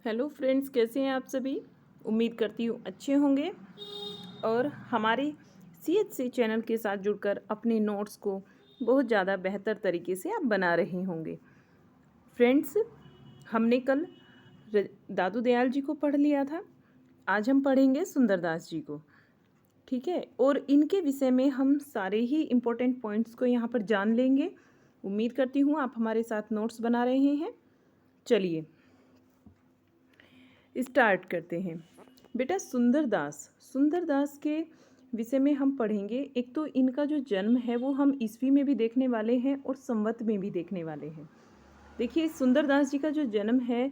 Hello friends, कैसे हैं आप सभी। उम्मीद करती हूँ अच्छे होंगे और हमारे CHC चैनल के साथ जुड़कर अपने नोट्स को बहुत ज़्यादा बेहतर तरीके से आप बना रहे होंगे। फ्रेंड्स, हमने कल दादू दयाल जी को पढ़ लिया था। आज हम पढ़ेंगे सुंदरदास जी को, ठीक है। और इनके विषय में हम सारे ही इम्पोर्टेंट पॉइंट्स को यहाँ पर जान लेंगे। उम्मीद करती हूँ आप हमारे साथ नोट्स बना रहे हैं। चलिए स्टार्ट करते हैं। बेटा, सुंदरदास के विषय में हम पढ़ेंगे। एक तो इनका जो जन्म है वो हम ईस्वी में भी देखने वाले हैं और संवत में भी देखने वाले हैं। देखिए, सुंदरदास जी का जो जन्म है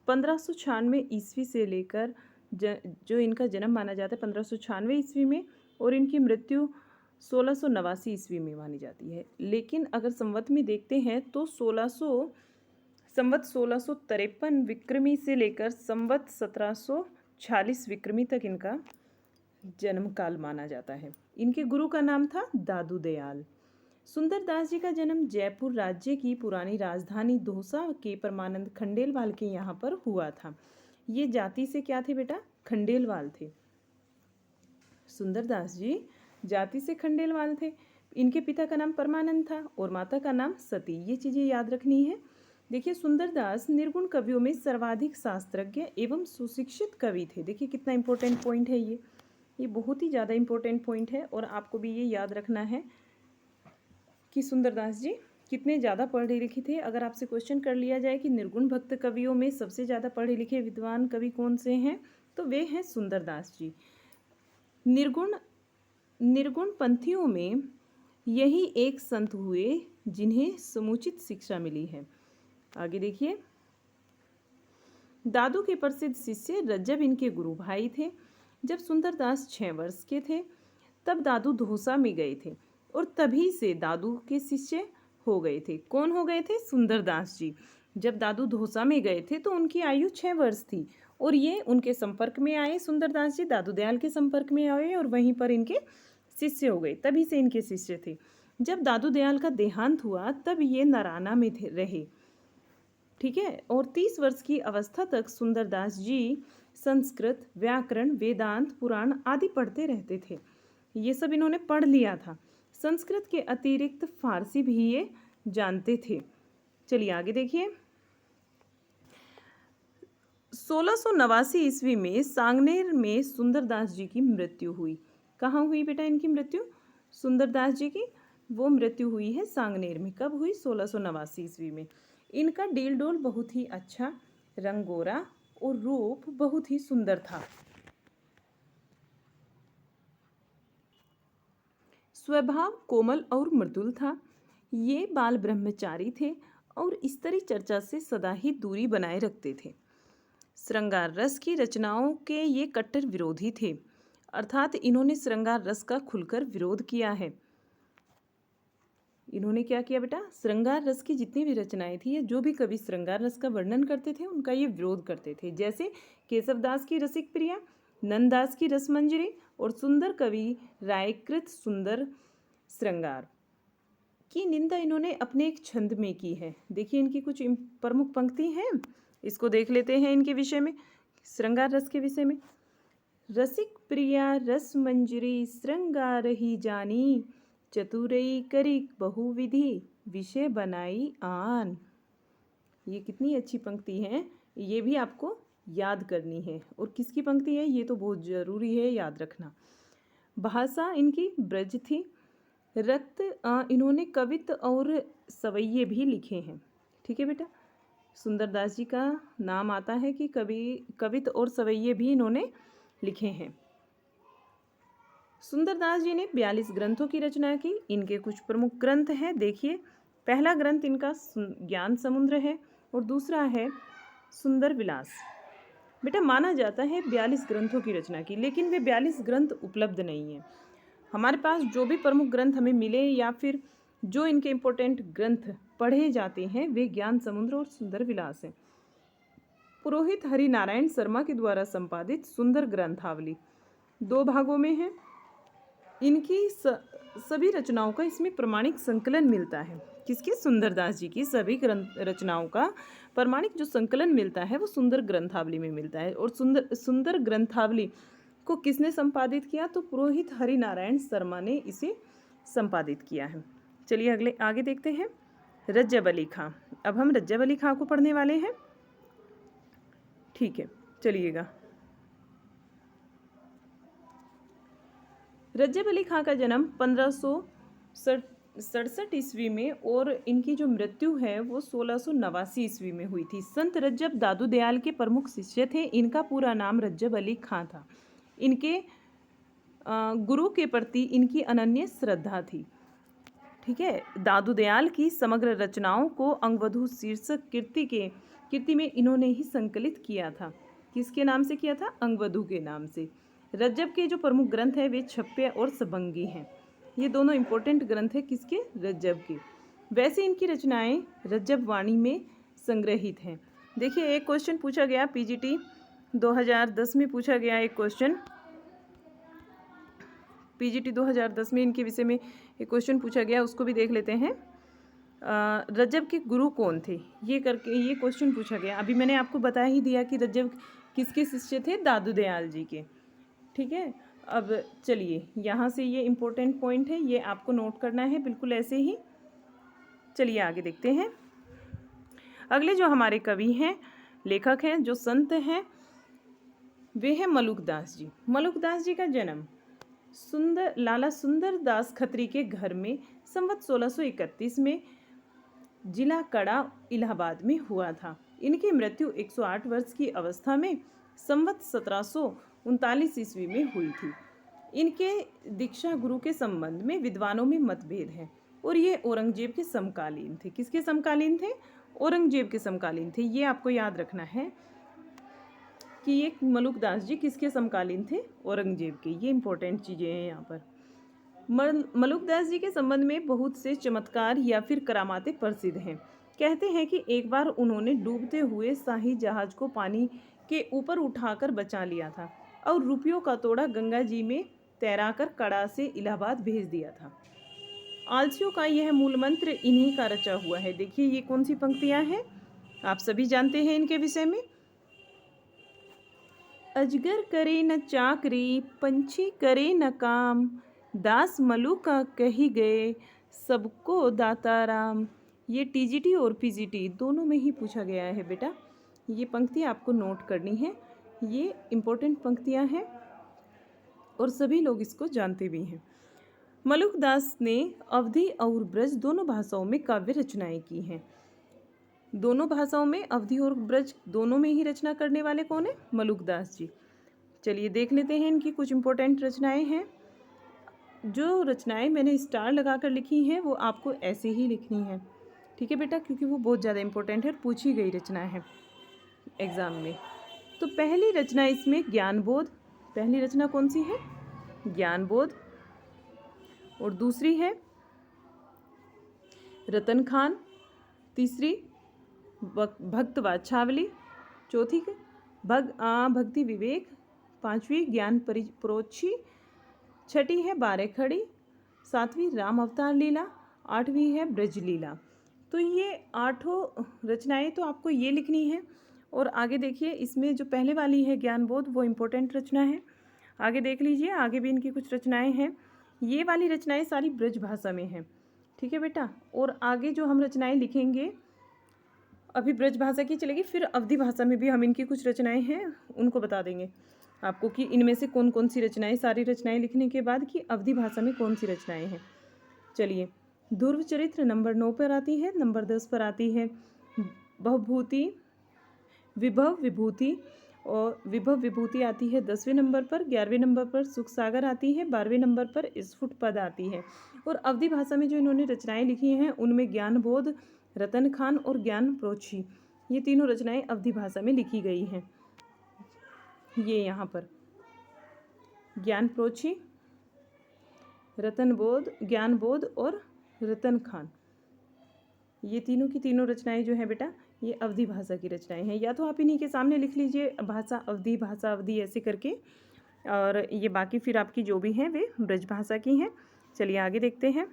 1596 ईस्वी से लेकर जो इनका जन्म माना जाता है 1596 ईस्वी में, और इनकी मृत्यु 1689 ईस्वी में मानी जाती है। लेकिन अगर संवत में देखते हैं तो संवत 1653 विक्रमी से लेकर संवत 1746 विक्रमी तक इनका जन्म काल माना जाता है। इनके गुरु का नाम था दादू दयाल। सुंदरदास जी का जन्म जयपुर राज्य की पुरानी राजधानी दौसा के परमानंद खंडेलवाल के यहाँ पर हुआ था। ये जाति से क्या थे बेटा? खंडेलवाल थे। सुंदरदास जी जाति से खंडेलवाल थे। इनके पिता का नाम परमानंद था और माता का नाम सती। ये चीज़ें याद रखनी है। देखिए, सुंदरदास निर्गुण कवियों में सर्वाधिक शास्त्रज्ञ एवं सुशिक्षित कवि थे। देखिए कितना इंपॉर्टेंट पॉइंट है ये बहुत ही ज़्यादा इंपॉर्टेंट पॉइंट है और आपको भी ये याद रखना है कि सुंदरदास जी कितने ज़्यादा पढ़े लिखे थे। अगर आपसे क्वेश्चन कर लिया जाए कि निर्गुण भक्त कवियों में सबसे ज़्यादा पढ़े लिखे विद्वान कवि कौन से हैं, तो वे हैं सुंदरदास जी। निर्गुण पंथियों में यही एक संत हुए जिन्हें समुचित शिक्षा मिली है। आगे देखिए, दादू के प्रसिद्ध शिष्य रज्जब इनके गुरु भाई थे। जब सुंदरदास 6 वर्ष के थे तब दादू दौसा में गए थे और तभी से दादू के शिष्य हो गए थे। कौन हो गए थे? सुंदरदास जी। जब दादू दौसा में गए थे तो उनकी आयु 6 वर्ष थी और ये उनके संपर्क में आए। सुंदरदास जी दादू दयाल के संपर्क में आए और वहीं पर इनके शिष्य हो गए, तभी से इनके शिष्य थे। जब दादू दयाल का देहांत हुआ तब ये नराना में रहे, ठीक है। और 30 वर्ष की अवस्था तक सुंदरदास जी संस्कृत, व्याकरण, वेदांत, पुराण आदि पढ़ते रहते थे। ये सब इन्होंने पढ़ लिया था। संस्कृत के अतिरिक्त फारसी भी ये जानते थे। चलिए आगे देखिए। 1689 ईस्वी में सांगनेर में सुंदरदास जी की मृत्यु हुई। कहाँ हुई बेटा इनकी मृत्यु? सुंदरदास जी की वो मृत्यु हुई है सांगनेर में। कब हुई? 1689 ईस्वी में। इनका डील डोल बहुत ही अच्छा, रंग गोरा और रूप बहुत ही सुंदर था। स्वभाव कोमल और मृदुल था। ये बाल ब्रह्मचारी थे और स्त्री चर्चा से सदा ही दूरी बनाए रखते थे। श्रृंगार रस की रचनाओं के ये कट्टर विरोधी थे, अर्थात इन्होंने श्रृंगार रस का खुलकर विरोध किया है। इन्होंने क्या किया बेटा? श्रृंगार रस की जितनी भी रचनाएं थी, जो भी कवि श्रृंगार रस का वर्णन करते थे उनका ये विरोध करते थे। जैसे केशवदास की रसिक प्रिया, नंददास की रसमंजरी और सुंदर कवि रायकृत सुंदर श्रृंगार की निंदा इन्होंने अपने एक छंद में की है। देखिए इनकी कुछ प्रमुख पंक्ति हैं, इसको देख लेते हैं। इनके विषय में, श्रृंगार रस के विषय में, रसिक प्रिया रसमंजरी श्रृंगार ही जानी, चतुरई करी बहुविधि विषय बनाई आन। ये कितनी अच्छी पंक्ति है, ये भी आपको याद करनी है। और किसकी पंक्ति है ये तो बहुत ज़रूरी है याद रखना। भाषा इनकी ब्रज थी। इन्होंने कवित्त और सवैये भी लिखे हैं, ठीक है बेटा। सुंदरदास जी का नाम आता है कि कवित्त और सवैये भी इन्होंने लिखे हैं। सुंदरदास जी ने 42 ग्रंथों की रचना की। इनके कुछ प्रमुख ग्रंथ हैं, देखिए। पहला ग्रंथ इनका ज्ञान समुद्र है और दूसरा है सुंदर विलास। बेटा, माना जाता है 42 ग्रंथों की रचना की, लेकिन वे 42 ग्रंथ उपलब्ध नहीं हैं। हमारे पास जो भी प्रमुख ग्रंथ हमें मिले या फिर जो इनके इम्पोर्टेंट ग्रंथ पढ़े जाते हैं वे ज्ञान समुद्र और सुंदर विलास हैं। पुरोहित हरिनारायण शर्मा के द्वारा संपादित सुंदर ग्रंथावली 2 भागों में है। इनकी सभी रचनाओं का इसमें प्रमाणिक संकलन मिलता है। किसकी? सुंदरदास जी की सभी ग्रंथ रचनाओं का प्रमाणिक जो संकलन मिलता है वो सुंदर ग्रंथावली में मिलता है। और सुंदर ग्रंथावली को किसने संपादित किया? तो पुरोहित हरिनारायण शर्मा ने इसे संपादित किया है। चलिए अगले आगे देखते हैं। रज्जब अली खां। अब हम रज्जब अली खां को पढ़ने वाले हैं। ठीक है, चलिएगा। रज्जब अली खां का जन्म 1567 ईस्वी में और इनकी जो मृत्यु है वो 1689 ईस्वी में हुई थी। संत रज्जब दादू दयाल के प्रमुख शिष्य थे। इनका पूरा नाम रज्जब अली खां था। इनके गुरु के प्रति इनकी अनन्य श्रद्धा थी। ठीक है, दादू दयाल की समग्र रचनाओं को अंगवधू शीर्षक कीर्ति में इन्होंने ही संकलित किया था। किसके नाम से किया था? अंगवधू के नाम से। रज्जब के जो प्रमुख ग्रंथ है वे छप्पे और सबंगी हैं। ये दोनों इंपॉर्टेंट ग्रंथ है किसके? रज्जब के। वैसे इनकी रचनाएं रज्जब वाणी में संग्रहित हैं। देखिए, एक क्वेश्चन पूछा गया पीजीटी 2010 में पूछा गया एक क्वेश्चन। पीजीटी 2010 में इनके विषय में एक क्वेश्चन पूछा गया, उसको भी देख लेते हैं। रज्जब के गुरु कौन थे? ये क्वेश्चन पूछा गया। अभी मैंने आपको बता ही दिया कि रज्जब किसके शिष्य थे? दादू दयाल जी के। ठीक है, अब चलिए यहाँ से ये इम्पोर्टेंट पॉइंट है, ये आपको नोट करना है बिल्कुल ऐसे ही। चलिए आगे देखते हैं। अगले जो हमारे कवि हैं, लेखक हैं, जो संत हैं, वे हैं मलुकदास जी। मलुकदास जी का जन्म लाला सुंदर दास खत्री के घर में संवत 1631 में जिला कड़ा इलाहाबाद में हुआ था। इनकी मृत्यु 108 वर्ष की अवस्था में संवत 1739 ईस्वी में हुई थी। इनके दीक्षा गुरु के संबंध में विद्वानों में मतभेद है और ये औरंगजेब के समकालीन थे। किसके समकालीन थे? औरंगजेब के समकालीन थे। ये आपको याद रखना है कि ये मलुकदास जी किसके समकालीन थे? औरंगजेब के। ये इंपॉर्टेंट चीज़ें हैं यहाँ पर। मलुकदास जी के संबंध में बहुत से चमत्कार या फिर करामातें प्रसिद्ध हैं। कहते हैं कि एक बार उन्होंने डूबते हुए शाही जहाज को पानी के ऊपर उठाकर बचा लिया था और रुपयों का तोड़ा गंगा जी में तैराकर कड़ा से इलाहाबाद भेज दिया था। आलसियों का यह मूल मंत्र इन्हीं का रचा हुआ है। देखिए ये कौन सी पंक्तियां हैं, आप सभी जानते हैं इनके विषय में। अजगर करे न चाकरी, पंछी करे न काम, दास मलुका कही गए, सबको दाता राम। ये टीजीटी और पीजीटी दोनों में ही पूछा गया है बेटा। ये पंक्ति आपको नोट करनी है। ये इम्पोर्टेंट पंक्तियां हैं और सभी लोग इसको जानते भी हैं। मलुकदास ने अवधी और ब्रज दोनों भाषाओं में काव्य रचनाएं की हैं। दोनों भाषाओं में, अवधी और ब्रज दोनों में ही रचना करने वाले कौन है? मलुकदास जी। चलिए देख लेते हैं इनकी कुछ इम्पोर्टेंट रचनाएं हैं। जो रचनाएं मैंने स्टार लगाकर लिखी हैं वो आपको ऐसे ही लिखनी है, ठीक है बेटा, क्योंकि वो बहुत ज़्यादा इम्पोर्टेंट है और पूछी गई रचना है एग्ज़ाम में। तो पहली रचना इसमें ज्ञानबोध। पहली रचना कौन सी है? ज्ञानबोध। और दूसरी है रतन खान। तीसरी भक्त वाछावली। चौथी भक्ति विवेक। पांचवी ज्ञान परोक्षी। छठी है बारेखड़ी। सातवीं राम अवतार लीला। आठवीं है ब्रज लीला। तो ये आठों रचनाएं तो आपको ये लिखनी है। और आगे देखिए, इसमें जो पहले वाली है ज्ञानबोध वो इम्पोर्टेंट रचना है। आगे देख लीजिए, आगे भी इनकी कुछ रचनाएं हैं। ये वाली रचनाएं सारी ब्रज भाषा में हैं, ठीक है बेटा। और आगे जो हम रचनाएं लिखेंगे अभी ब्रज भाषा की चलेगी, फिर अवधी भाषा में भी हम इनकी कुछ रचनाएं हैं उनको बता देंगे आपको कि इनमें से कौन कौन सी रचनाएं, सारी रचनाएं लिखने के बाद कि अवधी भाषा में कौन सी रचनाएं हैं। चलिए, ध्रुव चरित्र नंबर 9 पर आती है। नंबर 10 पर आती है विभव विभूति। और विभव विभूति आती है 10वें नंबर पर। 11वें नंबर पर सुख सागर आती है। 12वें नंबर पर स्फुट पद आती है। और अवधी भाषा में जो इन्होंने रचनाएं लिखी हैं उनमें ज्ञानबोध, रतन खान और ज्ञान परोक्षी, ये तीनों रचनाएं अवधी भाषा में लिखी गई हैं। ये यहाँ पर ज्ञान परोक्षी, ज्ञानबोध और रतन खान, ये तीनों की तीनों रचनाएं जो है बेटा ये अवधी भाषा की रचनाएं हैं। या तो आप इन्हीं के सामने लिख लीजिए भाषा अवधी ऐसे करके, और ये बाकी फिर आपकी जो भी हैं वे ब्रज भाषा की हैं। चलिए आगे देखते हैं।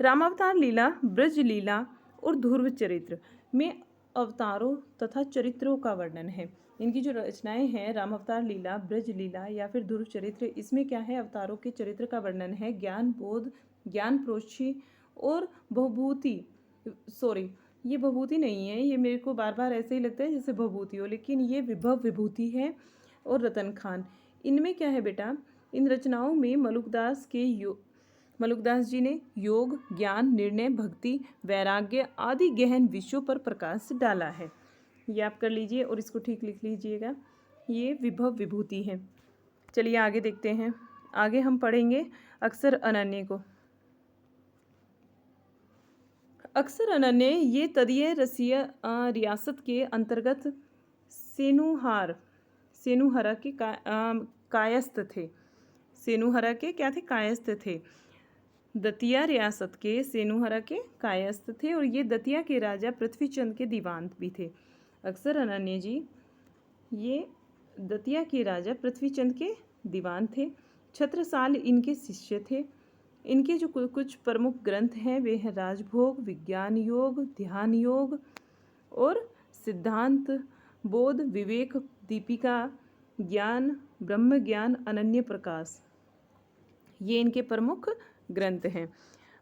रामावतार लीला, ब्रज लीला और ध्रुव चरित्र में अवतारों तथा चरित्रों का वर्णन है। इनकी जो रचनाएं हैं, रामावतार लीला, ब्रज लीला या फिर ध्रुव चरित्र, इसमें क्या है, अवतारों के चरित्र का वर्णन है। ज्ञान बोध, ज्ञान प्रोक्षी और भभूति, सॉरी ये भभूति नहीं है, ये मेरे को बार बार ऐसे ही लगता है जैसे भभूति हो, लेकिन ये विभव विभूति है। और रतन खान, इनमें क्या है बेटा, इन रचनाओं में मलुकदास जी ने योग, ज्ञान, निर्णय, भक्ति, वैराग्य आदि गहन विषयों पर प्रकाश डाला है। ये आप कर लीजिए और इसको ठीक लिख लीजिएगा, ये विभव विभूति है। चलिए आगे देखते हैं। आगे हम पढ़ेंगे अक्सर अनन्य को। अक्सर अनन्य ये तदीय रसिया रियासत के अंतर्गत सेनुहरा के कायस्थ थे। सेनुहरा के क्या थे, कायस्थ थे। दतिया रियासत के सेनुहरा के कायस्थ थे और ये दतिया के राजा पृथ्वीचंद के दीवान भी थे। अक्सर अनन्य जी ये दतिया के राजा पृथ्वीचंद के दीवान थे। छत्रसाल इनके शिष्य थे। इनके जो कुछ प्रमुख ग्रंथ हैं वे हैं राजभोग, विज्ञान योग, ध्यान योग और सिद्धांत बोध, विवेक दीपिका, ज्ञान, ब्रह्म ज्ञान, अनन्य प्रकाश, ये इनके प्रमुख ग्रंथ हैं।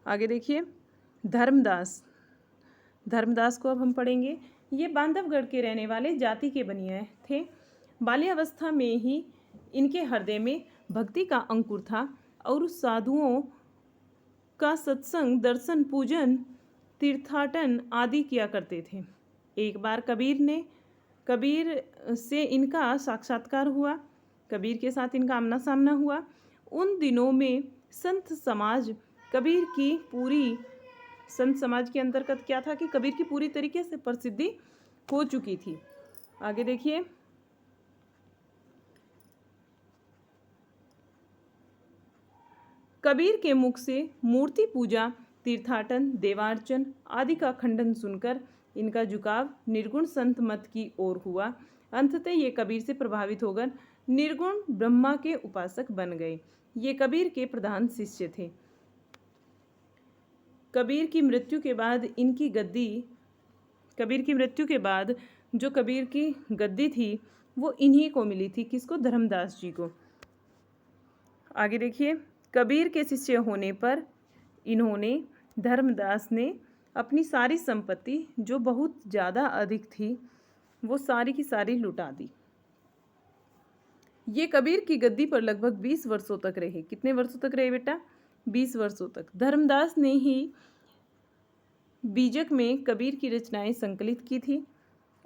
आगे देखिए धर्मदास को अब हम पढ़ेंगे। ये बांधवगढ़ के रहने वाले जाति के बनिए थे। बाल्यावस्था में ही इनके हृदय में भक्ति का अंकुर था और साधुओं का सत्संग, दर्शन, पूजन, तीर्थाटन आदि किया करते थे। एक बार कबीर से इनका साक्षात्कार हुआ, कबीर के साथ इनका आमना सामना हुआ। उन दिनों में संत समाज के अंतर्गत क्या था कि कबीर की पूरी तरीके से प्रसिद्धि हो चुकी थी। आगे देखिए, कबीर के मुख से मूर्ति पूजा, तीर्थाटन, देवार्चन आदि का खंडन सुनकर इनका झुकाव निर्गुण संत मत की ओर हुआ। अंततः ये कबीर से प्रभावित होकर निर्गुण ब्रह्मा के उपासक बन गए। ये कबीर के प्रधान शिष्य थे। कबीर की मृत्यु के बाद जो कबीर की गद्दी थी वो इन्हीं को मिली थी। किसको? धर्मदास जी को। आगे देखिए, कबीर के शिष्य होने पर धर्मदास ने अपनी सारी संपत्ति जो बहुत ज़्यादा अधिक थी वो सारी की सारी लुटा दी। ये कबीर की गद्दी पर लगभग 20 वर्षों तक रहे। कितने वर्षों तक रहे बेटा? 20 वर्षों तक। धर्मदास ने ही बीजक में कबीर की रचनाएं संकलित की थी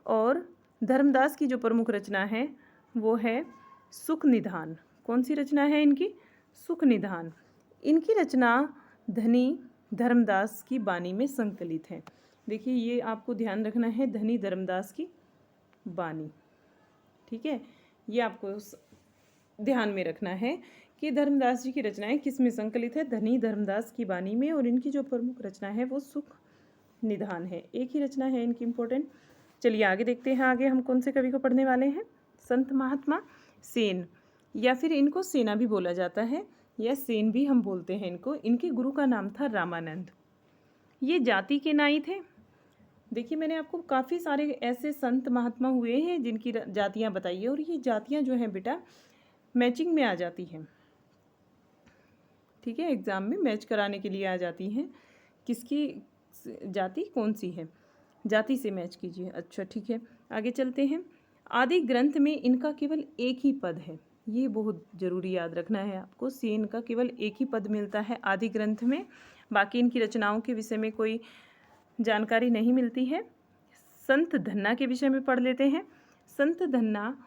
और धर्मदास की जो प्रमुख रचना है वो है सुख निधान। कौन सी रचना है इनकी? सुख निधान। इनकी रचना धनी धर्मदास की बानी में संकलित है। देखिए, ये आपको ध्यान रखना है, धनी धर्मदास की बानी। ठीक है, ये आपको ध्यान में रखना है कि धर्मदास जी की रचनाएं किस में संकलित है? धनी धर्मदास की बानी में। और इनकी जो प्रमुख रचना है वो सुख निधान है। एक ही रचना है इनकी इम्पोर्टेंट। चलिए आगे देखते हैं। आगे हम कौन से कवि को पढ़ने वाले हैं? संत महात्मा सेन, या फिर इनको सेना भी बोला जाता है या सेन भी हम बोलते हैं इनको। इनके गुरु का नाम था रामानंद। ये जाति के नाई थे। देखिए, मैंने आपको काफ़ी सारे ऐसे संत महात्मा हुए हैं जिनकी जातियाँ बताई है और ये जातियाँ जो हैं बेटा मैचिंग में आ जाती हैं। ठीक है, एग्ज़ाम में मैच कराने के लिए आ जाती हैं। किसकी जाति कौन सी है, जाति से मैच कीजिए। अच्छा ठीक है, आगे चलते हैं। आदि ग्रंथ में इनका केवल एक ही पद है। ये बहुत ज़रूरी याद रखना है आपको। सेन का केवल एक ही पद मिलता है आदि ग्रंथ में। बाकी इनकी रचनाओं के विषय में कोई जानकारी नहीं मिलती है। संत धन्ना के विषय में पढ़ लेते हैं। संत धन्ना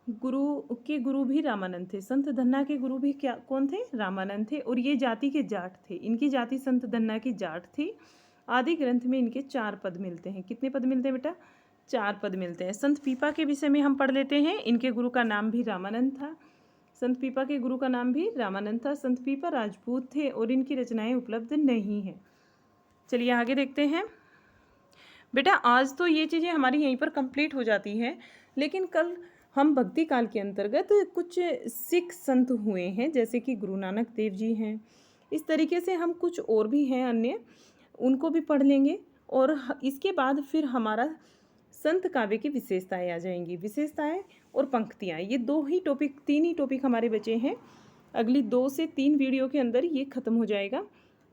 के गुरु भी रामानंद थे। संत धन्ना के गुरु भी कौन थे? रामानंद थे। और ये जाति के जाट थे। इनकी जाति संत धन्ना की जाट थी। आदि ग्रंथ में इनके 4 पद मिलते हैं। कितने पद मिलते हैं बेटा? 4 पद मिलते हैं। संत पीपा के विषय में हम पढ़ लेते हैं। इनके गुरु का नाम भी रामानंद था। संत पीपा के गुरु का नाम भी रामानंद था। संत पीपा राजपूत थे और इनकी रचनाएं उपलब्ध नहीं हैं। चलिए आगे देखते हैं। बेटा आज तो ये चीज़ें हमारी यहीं पर कंप्लीट हो जाती हैं, लेकिन कल हम भक्ति काल के अंतर्गत कुछ सिख संत हुए हैं, जैसे कि गुरु नानक देव जी हैं, इस तरीके से हम कुछ और भी हैं अन्य, उनको भी पढ़ लेंगे। और इसके बाद फिर हमारा संत काव्य की विशेषताएं आ जाएंगी। विशेषताएं और पंक्तियां, ये 3 ही टॉपिक हमारे बचे हैं। अगली 2 से 3 वीडियो के अंदर ये ख़त्म हो जाएगा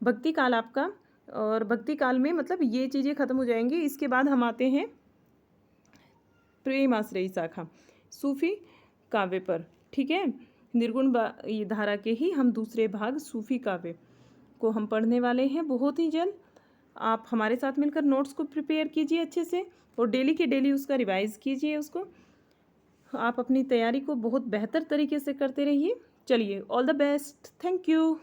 भक्ति काल आपका। और भक्ति काल में मतलब ये चीज़ें ख़त्म हो जाएंगी। इसके बाद हम आते हैं प्रेमाश्रयी शाखा सूफी काव्य पर। ठीक है, निर्गुण ये धारा के ही हम दूसरे भाग सूफी काव्य को हम पढ़ने वाले हैं बहुत ही जल्द। आप हमारे साथ मिलकर नोट्स को प्रिपेयर कीजिए अच्छे से और डेली के डेली उसका रिवाइज़ कीजिए उसको। आप अपनी तैयारी को बहुत बेहतर तरीके से करते रहिए। चलिए, all the best, thank you.